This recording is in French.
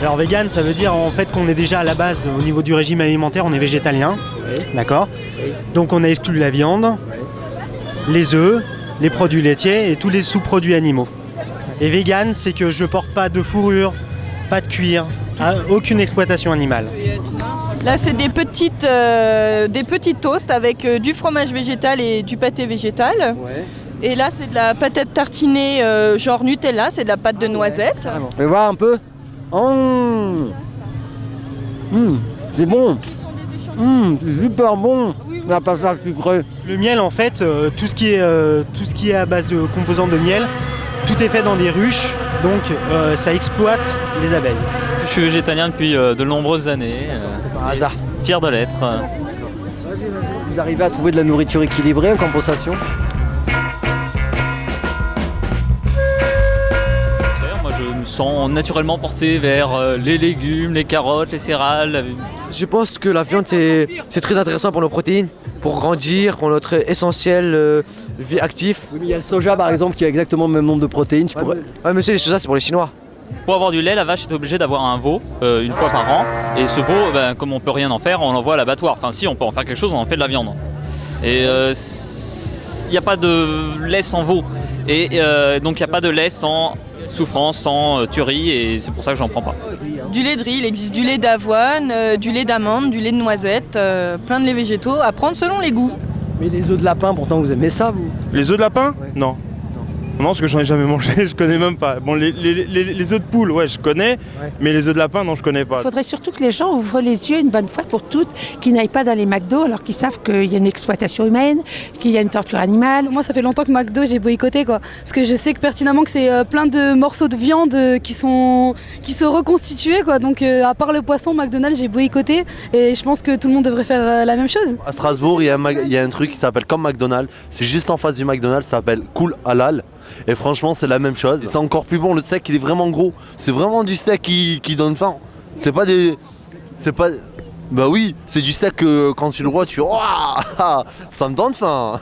Alors vegan, ça veut dire en fait qu'on est déjà à la base au niveau du régime alimentaire, on est végétalien, Oui. d'accord. Oui. Donc on a exclu la viande, les œufs, les produits laitiers et tous les sous-produits animaux. Et vegan, c'est que je porte pas de fourrure, pas de cuir, aucune exploitation animale. Là, c'est des petites toasts avec du fromage végétal et du pâté végétal. Ouais. Et là, c'est de la patate tartinée genre Nutella, c'est de la pâte de noisette. Carrément. Vous pouvez voir un peu. Oh. C'est bon. C'est super bon. La pâte sucrée. Le miel, en fait, tout ce qui est à base de composants de miel, tout est fait dans des ruches, donc ça exploite les abeilles. Je suis végétalien depuis de nombreuses années. C'est par hasard. Fier de l'être. Vous arrivez à trouver de la nourriture équilibrée en compensation? Moi, je me sens naturellement porté vers les légumes, les carottes, les céréales. Je pense que la viande c'est très intéressant pour nos protéines, pour grandir, pour notre essentiel vie actif. Oui, mais il y a le soja par exemple qui a exactement le même nombre de protéines. Ouais, monsieur, les soja c'est pour les Chinois. Pour avoir du lait, la vache est obligée d'avoir un veau une fois par an. Et ce veau, comme on peut rien en faire, on l'envoie à l'abattoir. Enfin, si on peut en faire quelque chose, on en fait de la viande. Et il n'y a pas de lait sans veau. Et donc il n'y a pas de lait sans souffrance, sans tuerie. Et c'est pour ça que j'en prends pas. Du lait de riz, il existe du lait d'avoine, du lait d'amande, du lait de noisette, plein de laits végétaux à prendre selon les goûts. Mais les œufs de lapin, pourtant vous aimez ça vous? Les œufs de lapin? Ouais. Non. Non, parce que j'en ai jamais mangé, je connais même pas. Bon, les œufs de poule, ouais, je connais, mais les œufs de lapin, non, je connais pas. Il faudrait surtout que les gens ouvrent les yeux une bonne fois pour toutes, qu'ils n'aillent pas dans les McDo alors qu'ils savent qu'il y a une exploitation humaine, qu'il y a une torture animale. Moi, ça fait longtemps que McDo, j'ai boycotté, quoi. Parce que je sais que pertinemment que c'est plein de morceaux de viande qui sont reconstitués, quoi. Donc, à part le poisson, McDonald's, j'ai boycotté. Et je pense que tout le monde devrait faire la même chose. À Strasbourg, il y a un truc qui s'appelle comme McDonald's. C'est juste en face du McDonald's, ça s'appelle Cool Halal. Et franchement, c'est la même chose. C'est encore plus bon. Le steak, il est vraiment gros. C'est vraiment du steak qui donne faim. C'est pas des. C'est pas. Bah oui, c'est du steak que quand tu le vois, tu fais. Waouh, ça me donne faim.